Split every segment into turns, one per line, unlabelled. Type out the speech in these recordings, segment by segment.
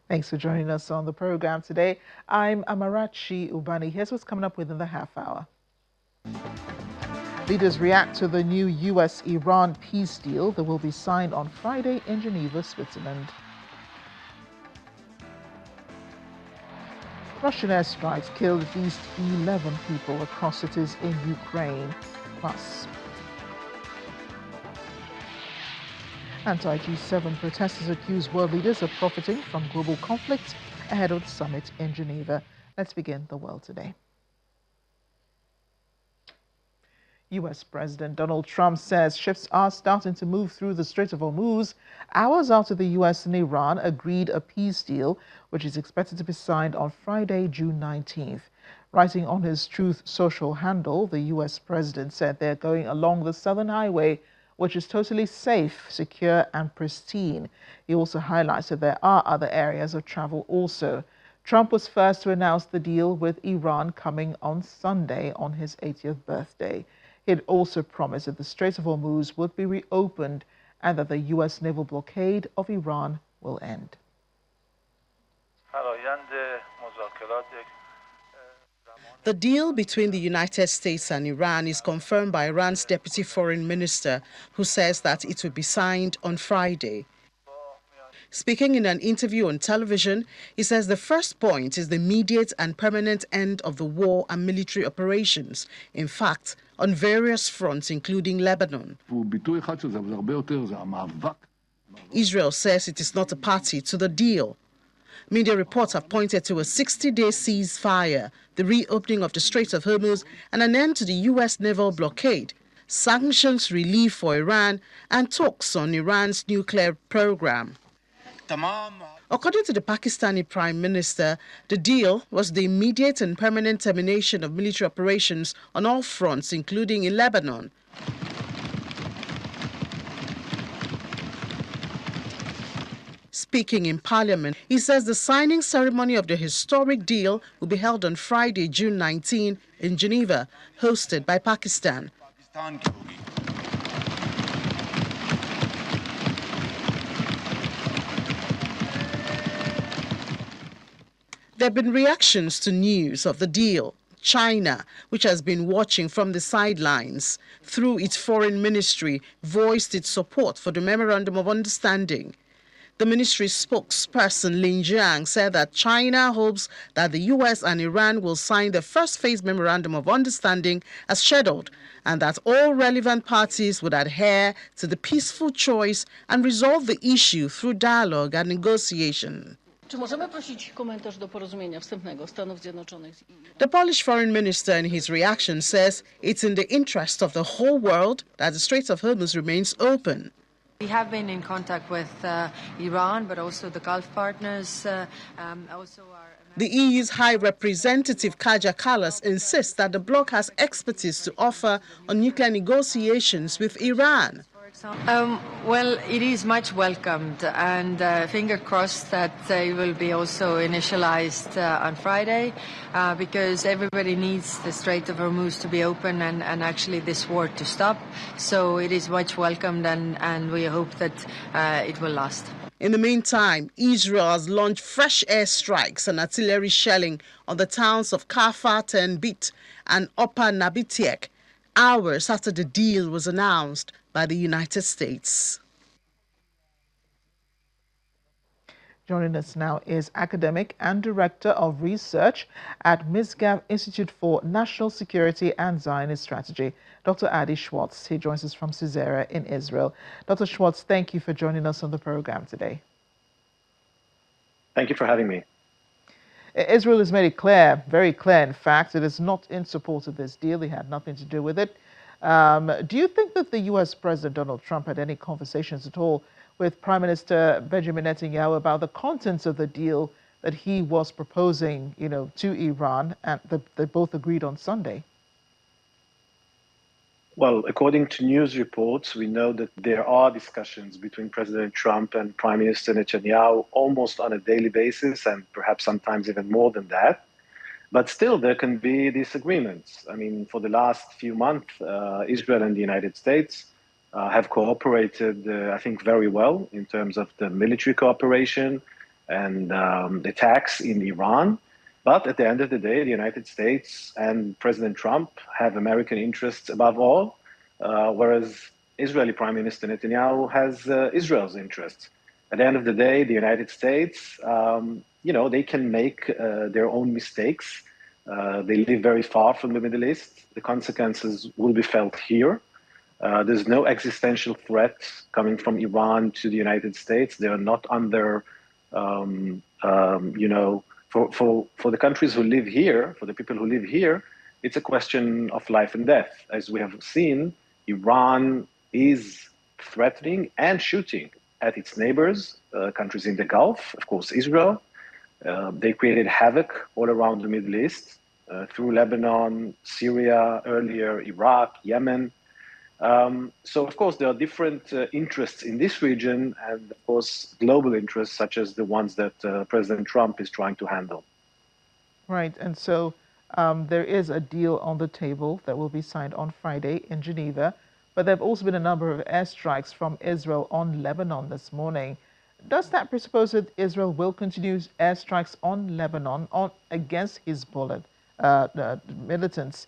Thanks for joining us on the program today. I'm Amarachi Ubani. Here's what's coming up within the half hour. Leaders react to the new US-Iran peace deal that will be signed on Friday in Geneva, Switzerland. Russian airstrikes killed at least 11 people across cities in Ukraine. Plus, anti-G7 protesters accuse world leaders of profiting from global conflict ahead of the summit in Geneva. Let's begin the world today. U.S. President Donald Trump says ships are starting to move through the Strait of Hormuz hours after the U.S. and Iran agreed a peace deal, which is expected to be signed on Friday, June 19th. Writing on his Truth Social handle, the U.S. president said they're going along the Southern Highway, which is totally safe, secure, and pristine. He also highlights that there are other areas of travel also. Trump was first to announce the deal with Iran coming on Sunday on his 80th birthday. He had also promised that the Strait of Hormuz would be reopened and that the U.S. naval blockade of Iran will end.
The deal between the United States and Iran is confirmed by Iran's deputy foreign minister, who says that it will be signed on Friday. Speaking in an interview on television, he says the first point is the immediate and permanent end of the war and military operations, in fact, on various fronts, including Lebanon. Israel says it is not a party to the deal. Media reports have pointed to a 60-day ceasefire, the reopening of the Strait of Hormuz, and an end to the U.S. naval blockade, sanctions relief for Iran, and talks on Iran's nuclear program. According to the Pakistani Prime Minister, the deal was the immediate and permanent termination of military operations on all fronts, including in Lebanon. Speaking in Parliament, he says the signing ceremony of the historic deal will be held on Friday, June 19, in Geneva, hosted by Pakistan. There have been reactions to news of the deal. China, which has been watching from the sidelines, through its foreign ministry, voiced its support for the Memorandum of Understanding. The ministry's spokesperson, Lin Jiang, said that China hopes that the U.S. and Iran will sign the first phase Memorandum of Understanding as scheduled, and that all relevant parties would adhere to the peaceful choice and resolve the issue through dialogue and negotiation. The Polish foreign minister in his reaction says it's in the interest of the whole world that the Strait of Hormuz remains open.
We have been in contact with Iran, but also the Gulf partners.
The EU's High Representative Kaja Kallas insists that the bloc has expertise to offer on nuclear negotiations with Iran.
Well, it is much welcomed, and finger crossed that it will be also initialized on Friday, because everybody needs the Strait of Hormuz to be open and actually this war to stop. So it is much welcomed, and we hope that it will last.
In the meantime, Israel has launched fresh airstrikes and artillery shelling on the towns of Kafar Tenbit and Upper Nabitiek, hours after the deal was announced by the United States.
Joining us now is academic and director of research at Misgav Institute for National Security and Zionist Strategy, Dr. Adi Schwartz. He joins us from Caesarea in Israel. Dr. Schwartz, thank you for joining us on the program today.
Thank you for having me.
Israel has made it clear, very clear, in fact, it is not in support of this deal. It had nothing to do with it. Do you think that the U.S. President Donald Trump had any conversations at all with Prime Minister Benjamin Netanyahu about the contents of the deal that he was proposing, to Iran, and they both agreed on Sunday?
Well, according to news reports, we know that there are discussions between President Trump and Prime Minister Netanyahu almost on a daily basis, and perhaps sometimes even more than that. But still, there can be disagreements. I mean, for the last few months, Israel and the United States have cooperated, I think, very well in terms of the military cooperation. and attacks in Iran. But at the end of the day, the United States and President Trump have American interests above all, whereas Israeli Prime Minister Netanyahu has Israel's interests. At the end of the day, the United States, they can make their own mistakes. They live very far from the Middle East. The consequences will be felt here. There's no existential threat coming from Iran to the United States. They are not under, for the countries who live here, for the people who live here, it's a question of life and death. As we have seen, Iran is threatening and shooting at its neighbors, countries in the Gulf, of course, Israel. They created havoc all around the Middle East through Lebanon, Syria, earlier Iraq, Yemen. So, of course, there are different interests in this region and, of course, global interests, such as the ones that President Trump is trying to handle.
Right. And so there is a deal on the table that will be signed on Friday in Geneva. But there have also been a number of airstrikes from Israel on Lebanon this morning. Does that presuppose that Israel will continue airstrikes on Lebanon against Hezbollah militants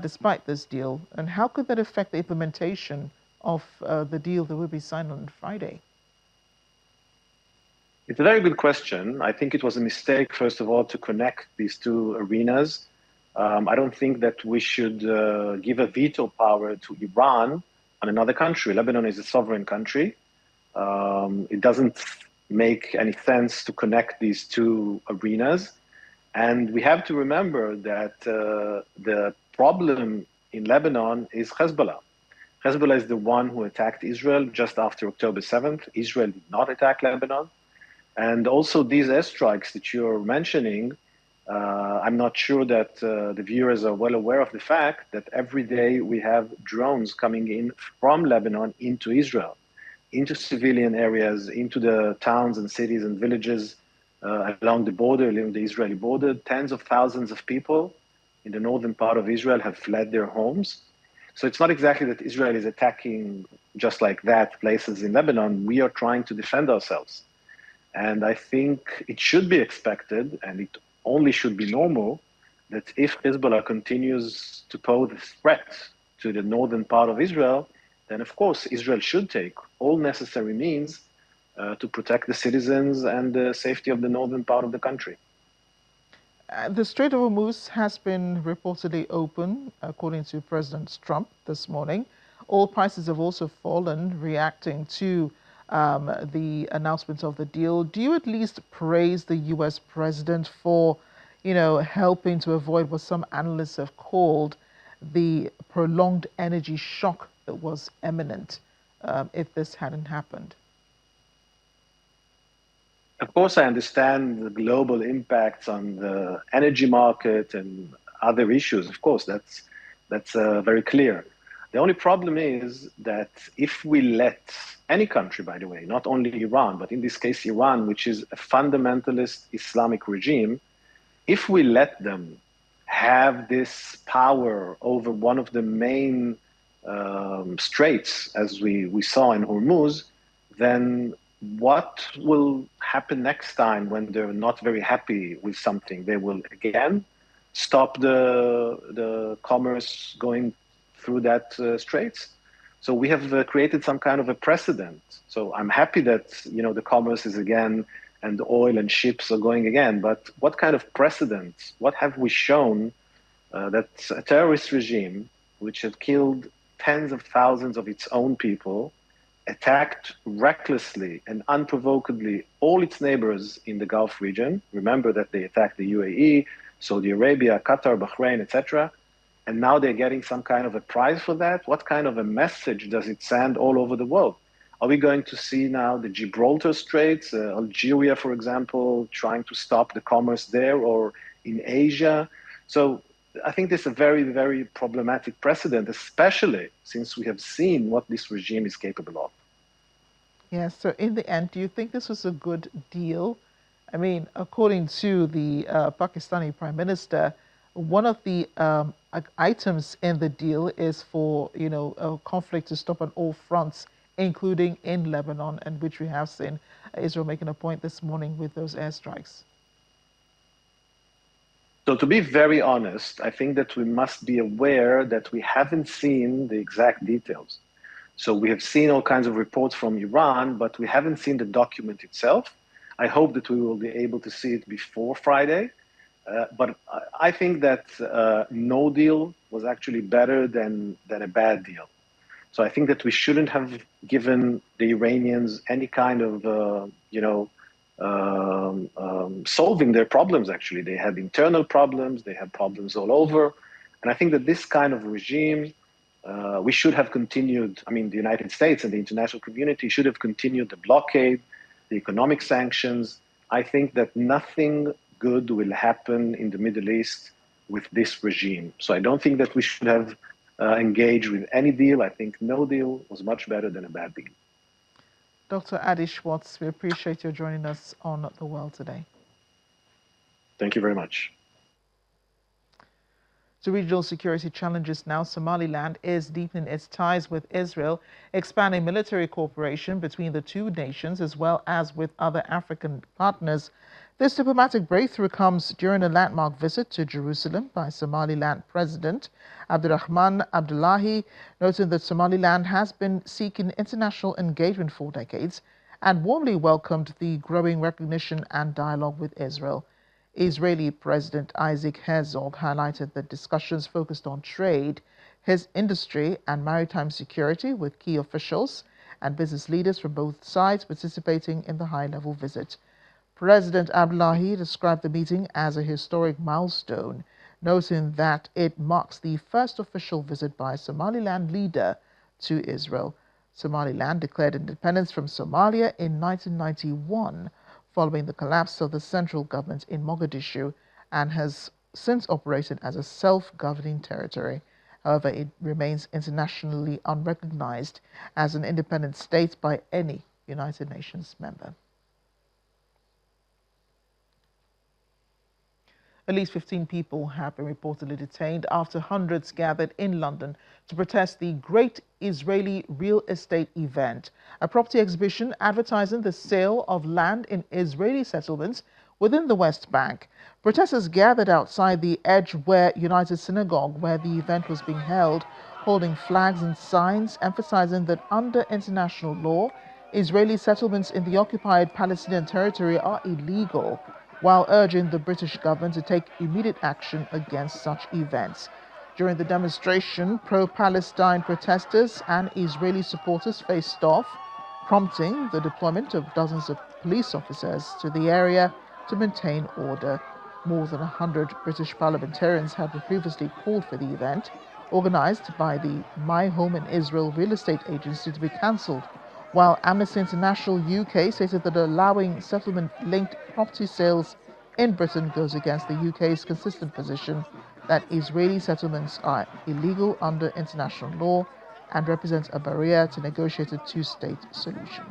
despite this deal? And how could that affect the implementation of the deal that will be signed on Friday?
It's a very good question. I think it was a mistake, first of all, to connect these two arenas. I don't think that we should give a veto power to Iran on another country. Lebanon is a sovereign country. It doesn't make any sense to connect these two arenas. And we have to remember that the problem in Lebanon is Hezbollah. Hezbollah is the one who attacked Israel just after October 7th. Israel did not attack Lebanon. And also these airstrikes that you're mentioning, I'm not sure that the viewers are well aware of the fact that every day we have drones coming in from Lebanon into Israel, into civilian areas, into the towns and cities and villages along the border, along the Israeli border. Tens of thousands of people in the northern part of Israel have fled their homes. So it's not exactly that Israel is attacking just like that places in Lebanon. We are trying to defend ourselves. And I think it should be expected, and it only should be normal, that if Hezbollah continues to pose a threat to the northern part of Israel, then of course Israel should take all necessary means to protect the citizens and the safety of the northern part of the country.
The Strait of Hormuz has been reportedly open, according to President Trump this morning. Oil prices have also fallen, reacting to the announcement of the deal. Do you at least praise the U.S. president for, helping to avoid what some analysts have called the prolonged energy shock that was imminent if this hadn't happened?
Of course, I understand the global impacts on the energy market and other issues. Of course, that's very clear. The only problem is that if we let any country, by the way, not only Iran, but in this case Iran, which is a fundamentalist Islamic regime, if we let them have this power over one of the main straits, as we saw in Hormuz, then what will happen next time when they're not very happy with something? They will again stop the commerce going through that straits. So we have created some kind of a precedent. So I'm happy that the commerce is again and the oil and ships are going again. But what kind of precedent? What have we shown that a terrorist regime, which had killed tens of thousands of its own people, attacked recklessly and unprovokedly all its neighbors in the Gulf region? Remember that they attacked the UAE, Saudi Arabia, Qatar, Bahrain, etc. And now they're getting some kind of a prize for that? What kind of a message does it send all over the world? Are we going to see now the Gibraltar Straits, Algeria, for example, trying to stop the commerce there, or in Asia? So I think this is a very, very problematic precedent, especially since we have seen what this regime is capable of.
Yes, so in the end, do you think this was a good deal? I mean, according to the Pakistani Prime Minister, one of the items in the deal is for, a conflict to stop on all fronts including in Lebanon, and which we have seen Israel making a point this morning with those airstrikes?
So to be very honest, I think that we must be aware that we haven't seen the exact details. So we have seen all kinds of reports from Iran, but we haven't seen the document itself. I hope that we will be able to see it before Friday. But I think that no deal was actually better than a bad deal. So I think that we shouldn't have given the Iranians any kind of, solving their problems, actually. They had internal problems, they had problems all over. And I think that this kind of regime, we should have continued, the United States and the international community should have continued the blockade, the economic sanctions. I think that nothing good will happen in the Middle East with this regime. So I don't think that we should have engaged with any deal. I think no deal was much better than a bad deal.
Dr. Adi Schwartz, we appreciate your joining us on The World Today.
Thank you very much.
To regional security challenges now, Somaliland is deepening its ties with Israel, expanding military cooperation between the two nations as well as with other African partners. This diplomatic breakthrough comes during a landmark visit to Jerusalem by Somaliland President Abdurrahman Abdullahi, noting that Somaliland has been seeking international engagement for decades and warmly welcomed the growing recognition and dialogue with Israel. Israeli President Isaac Herzog highlighted that discussions focused on trade, his industry, and maritime security with key officials and business leaders from both sides participating in the high-level visit. President Abdullahi described the meeting as a historic milestone, noting that it marks the first official visit by a Somaliland leader to Israel. Somaliland declared independence from Somalia in 1991, following the collapse of the central government in Mogadishu, and has since operated as a self-governing territory. However, it remains internationally unrecognized as an independent state by any United Nations member. At least 15 people have been reportedly detained after hundreds gathered in London to protest the Great Israeli Real Estate Event, a property exhibition advertising the sale of land in Israeli settlements within the West Bank. Protesters gathered outside the Edgware United Synagogue, where the event was being held, holding flags and signs emphasizing that under international law, Israeli settlements in the occupied Palestinian territory are illegal, while urging the British government to take immediate action against such events. During the demonstration, pro-Palestine protesters and Israeli supporters faced off, prompting the deployment of dozens of police officers to the area to maintain order. More than 100 British parliamentarians had previously called for the event, organized by the My Home in Israel real estate agency, to be cancelled, while Amnesty International UK stated that allowing settlement-linked property sales in Britain goes against the UK's consistent position that Israeli settlements are illegal under international law and represents a barrier to negotiate a two-state solution.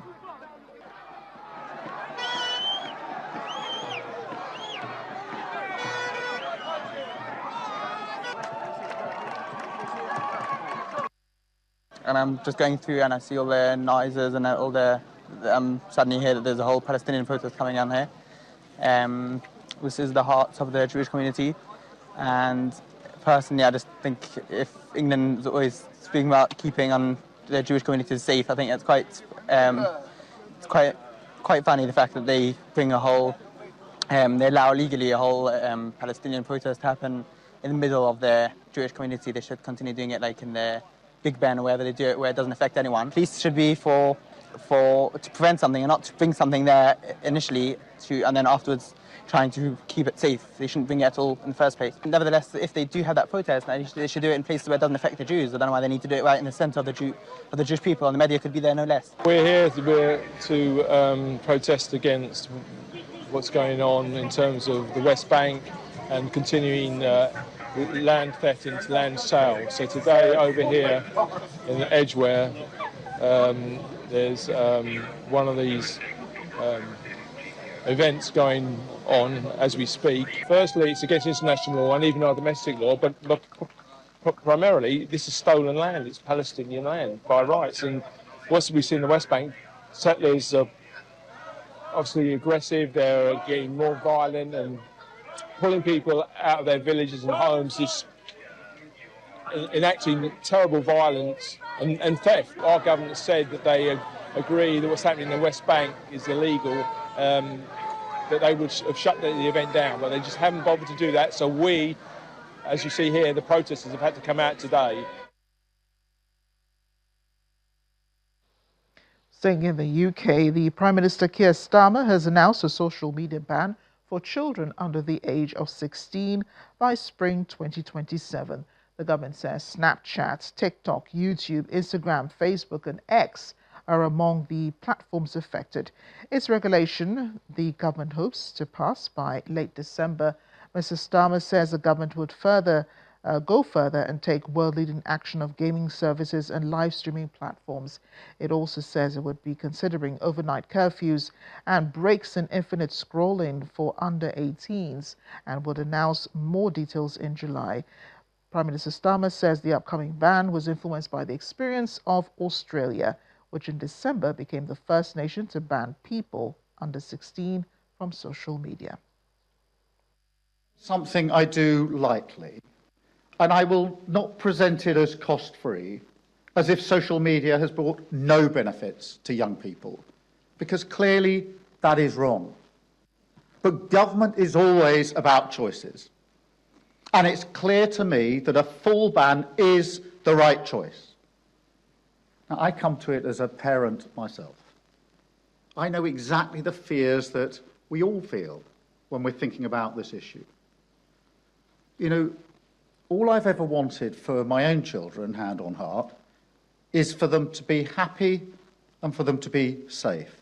And I'm just going through and I see all the noises and all the... I'm suddenly hear that there's a whole Palestinian protest coming on here. This is the heart of the Jewish community. And personally, I just think if England is always speaking about keeping on the Jewish community safe, I think it's quite funny, the fact that they bring a whole... they allow legally a whole Palestinian protest to happen in the middle of the Jewish community. They should continue doing it like in the Big Ben or wherever they do it, where it doesn't affect anyone. Police should be to prevent something and not to bring something there initially and then afterwards trying to keep it safe. They shouldn't bring it at all in the first place. Nevertheless, if they do have that protest, they should do it in places where it doesn't affect the Jews. I don't know why they need to do it right in the centre of the Jewish people, and the media could be there no less.
We're here to protest against what's going on in terms of the West Bank and continuing land theft into land sale. So today over here in Edgware, there's one of these events going on as we speak. Firstly, it's against international law and even our domestic law, but primarily this is stolen land. It's Palestinian land by rights, and what we see in the West Bank, settlers are obviously aggressive, they're getting more violent and pulling people out of their villages and homes, just enacting terrible violence and theft. Our government said that they agree that what's happening in the West Bank is illegal, that they would have shut the event down, but they just haven't bothered to do that. So we, as you see here, the protesters have had to come out today.
Staying in the UK, the Prime Minister Keir Starmer has announced a social media ban for children under the age of 16 by spring 2027. The government says Snapchat, TikTok, YouTube, Instagram, Facebook and X are among the platforms affected. Its regulation, the government hopes to pass by late December. Mr. Starmer says the government would go further and take world-leading action of gaming services and live streaming platforms. It also says it would be considering overnight curfews and breaks in infinite scrolling for under 18s and would announce more details in July. Prime Minister Starmer says the upcoming ban was influenced by the experience of Australia, which in December became the first nation to ban people under 16 from social media.
Something I do lightly, and I will not present it as cost-free, as if social media has brought no benefits to young people, because clearly that is wrong. But government is always about choices. And it's clear to me that a full ban is the right choice. Now, I come to it as a parent myself. I know exactly the fears that we all feel when we're thinking about this issue. You know, all I've ever wanted for my own children, hand on heart, is for them to be happy and for them to be safe.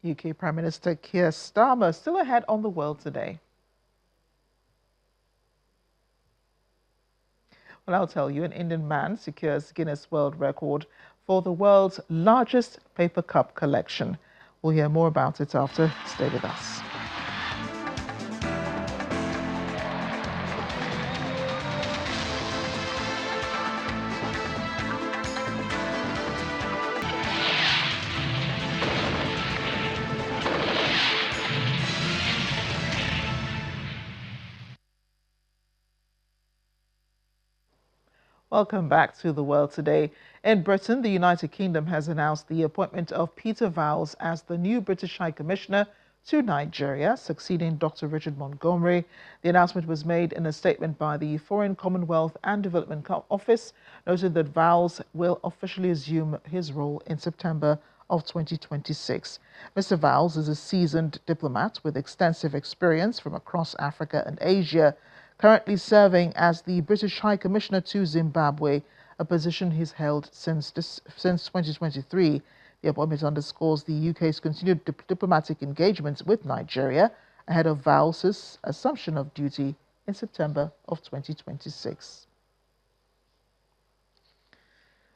UK Prime Minister Keir Starmer still ahead on the world today. Well, I'll tell you, an Indian man secures Guinness World Record for the world's largest paper cup collection. We'll hear more about it after. Stay with us. Welcome back to The World Today. In Britain, the United Kingdom has announced the appointment of Peter Vowles as the new British High Commissioner to Nigeria, succeeding Dr. Richard Montgomery. The announcement was made in a statement by the Foreign, Commonwealth and Development Office, noting that Vowles will officially assume his role in September of 2026. Mr. Vowles is a seasoned diplomat with extensive experience from across Africa and Asia, currently serving as the British High Commissioner to Zimbabwe, a position he's held since 2023. The appointment underscores the UK's continued diplomatic engagements with Nigeria ahead of Vowles' assumption of duty in September of 2026.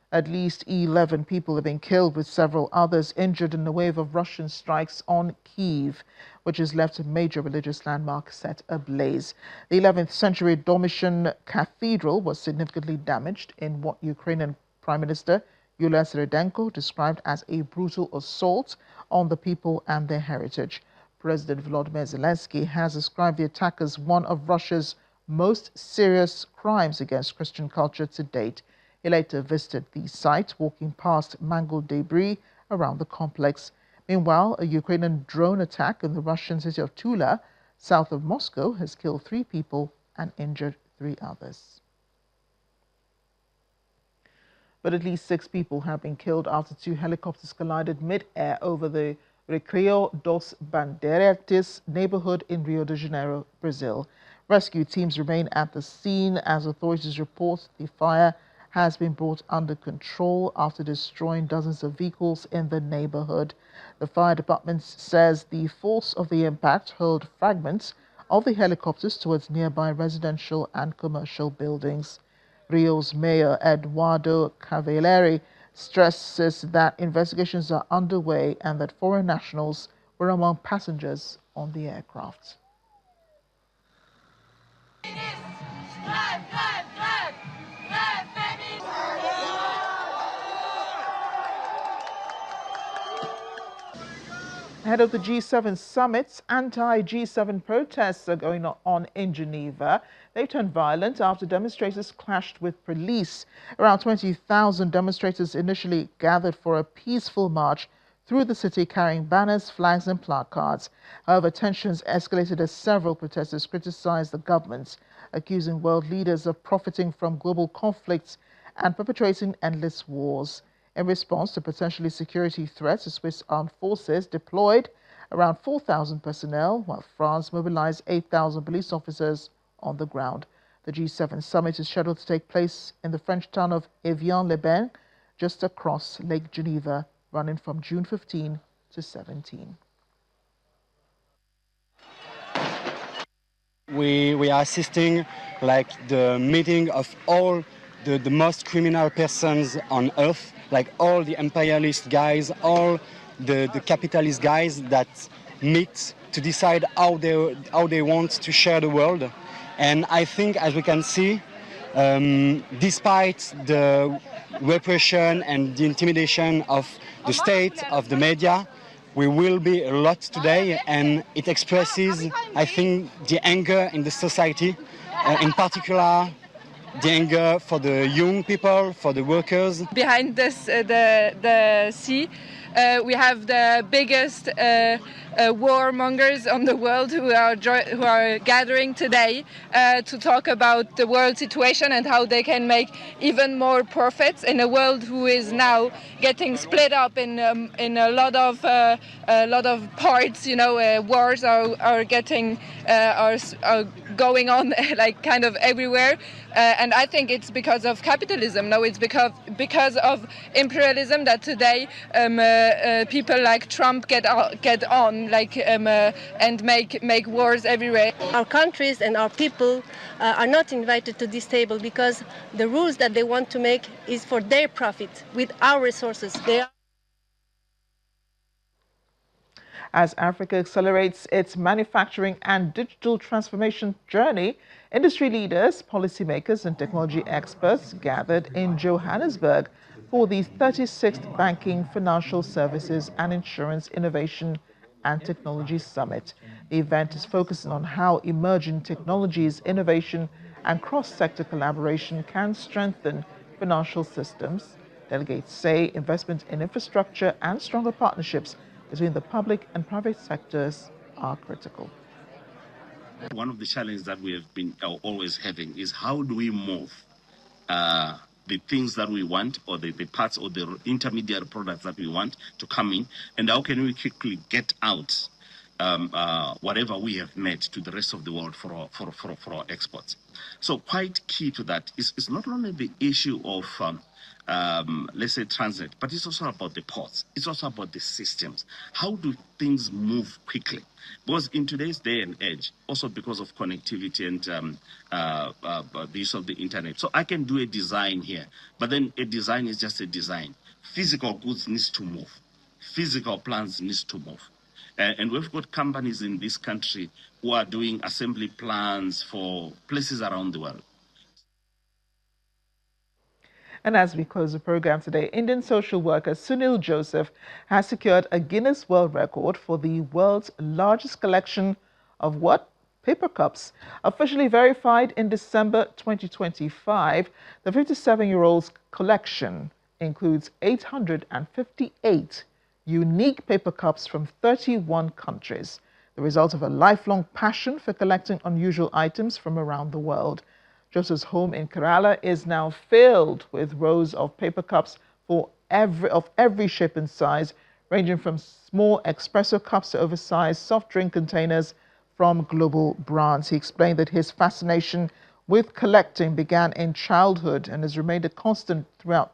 At least 11 people have been killed, with several others injured in a wave of Russian strikes on Kyiv, which has left a major religious landmark set ablaze. The 11th century Domitian Cathedral was significantly damaged in what Ukrainian Prime Minister Yulia Seredenko described as a brutal assault on the people and their heritage. President Volodymyr Zelensky has described the attack as one of Russia's most serious crimes against Christian culture to date. He later visited the site, walking past mangled debris around the complex. Meanwhile, a Ukrainian drone attack in the Russian city of Tula, south of Moscow, has killed 3 people and injured 3 others. But at least 6 people have been killed after 2 helicopters collided mid-air over the Recreio dos Bandeirantes neighborhood in Rio de Janeiro, Brazil. Rescue teams remain at the scene as authorities report the fire has been brought under control after destroying dozens of vehicles in the neighborhood. The fire department says the force of the impact hurled fragments of the helicopters towards nearby residential and commercial buildings. Rio's Mayor Eduardo Cavalieri stresses that investigations are underway and that foreign nationals were among passengers on the aircraft. Ahead of the G7 summits, anti-G7 protests are going on in Geneva. They turned violent after demonstrators clashed with police. Around 20,000 demonstrators initially gathered for a peaceful march through the city carrying banners, flags and placards. However, tensions escalated as several protesters criticized the government, accusing world leaders of profiting from global conflicts and perpetrating endless wars. In response to potentially security threats, the Swiss armed forces deployed around 4,000 personnel, while France mobilized 8,000 police officers on the ground. The G7 summit is scheduled to take place in the French town of Evian-les-Bains, just across Lake Geneva, running from June 15 to 17.
We are assisting like the meeting of all the most criminal persons on earth, like all the imperialist guys, all the capitalist guys that meet to decide how they want to share the world. And I think, as we can see, despite the repression and the intimidation of the state, of the media, we will be a lot today, and it expresses, I think, the anger in the society, in particular the anger for the young people, for the workers.
Behind this, the sea, we have the biggest warmongers on the world who are gathering today to talk about the world situation and how they can make even more profits in a world who is now getting split up in a lot of parts. You know, wars are going on like kind of everywhere, and I think it's because of capitalism. No, it's because of imperialism that today people like Trump get on like and make wars everywhere.
Our countries and our people are not invited to this table because the rules that they want to make is for their profit with our resources.
As Africa accelerates its manufacturing and digital transformation journey, industry leaders, policymakers and technology experts gathered in Johannesburg for the 36th Banking, Financial Services and Insurance Innovation and Technology Summit. The event is focusing on how emerging technologies, innovation and cross-sector collaboration can strengthen financial systems. Delegates say investment in infrastructure and stronger partnerships between the public and private sectors are critical.
One of the challenges that we have been always having is how do we move the things that we want, or the parts or the intermediate products that we want to come in, and how can we quickly get out whatever we have made to the rest of the world for our exports. So quite key to that is not only the issue of let's say transit, but it's also about the ports. It's also about the systems. How do things move quickly? Because in today's day and age, also because of connectivity and the use of the internet, so I can do a design here, but then a design is just a design. Physical goods needs to move. Physical plans needs to move. And we've got companies in this country who are doing assembly plans for places around the world.
And as we close the program today, Indian social worker Sunil Joseph has secured a Guinness World Record for the world's largest collection of what? Paper cups. Officially verified in December 2025, the 57-year-old's collection includes 858 unique paper cups from 31 countries, the result of a lifelong passion for collecting unusual items from around the world. Joseph's home in Kerala is now filled with rows of paper cups of every shape and size, ranging from small espresso cups to oversized soft drink containers from global brands. He explained that his fascination with collecting began in childhood and has remained a constant throughout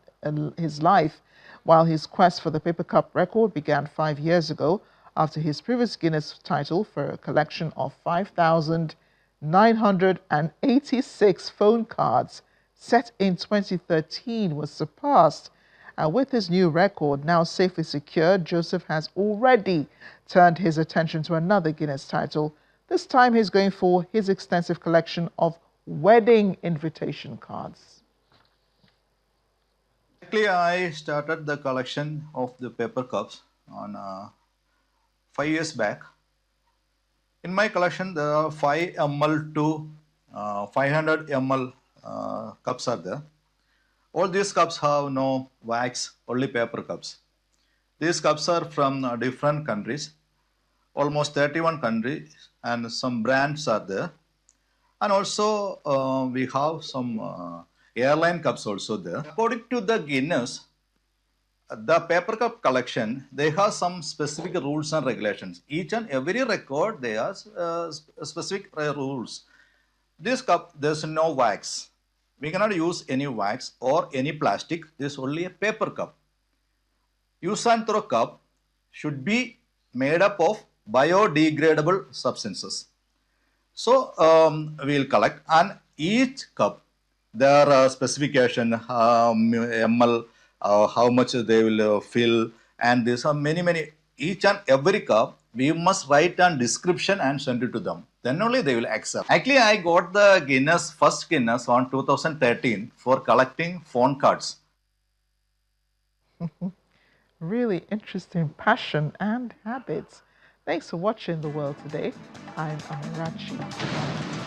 his life, while his quest for the paper cup record began 5 years ago after his previous Guinness title for a collection of 5,986 phone cards set in 2013 was surpassed. And with his new record now safely secured, Joseph has already turned his attention to another Guinness title. This time he's going for his extensive collection of wedding invitation cards.
Actually, I started the collection of the paper cups on 5 years back. In my collection, there are 5 ml to 500 ml cups are there. All these cups have no wax, only paper cups. These cups are from different countries, almost 31 countries, and some brands are there. And also we have some airline cups also there. According to the Guinness, the paper cup collection, they have some specific rules and regulations. Each and every record, they have specific rules. This cup, there's no wax. We cannot use any wax or any plastic. This is only a paper cup. Use and throw cup should be made up of biodegradable substances. So we'll collect, and each cup, there are specification, ml, how much they will fill, and there's are many. Each and every cup, we must write a description and send it to them. Then only they will accept. Actually, I got the Guinness, first Guinness on 2013 for collecting phone cards.
Really interesting passion and habits. Thanks for watching The World Today. I'm Amarachi.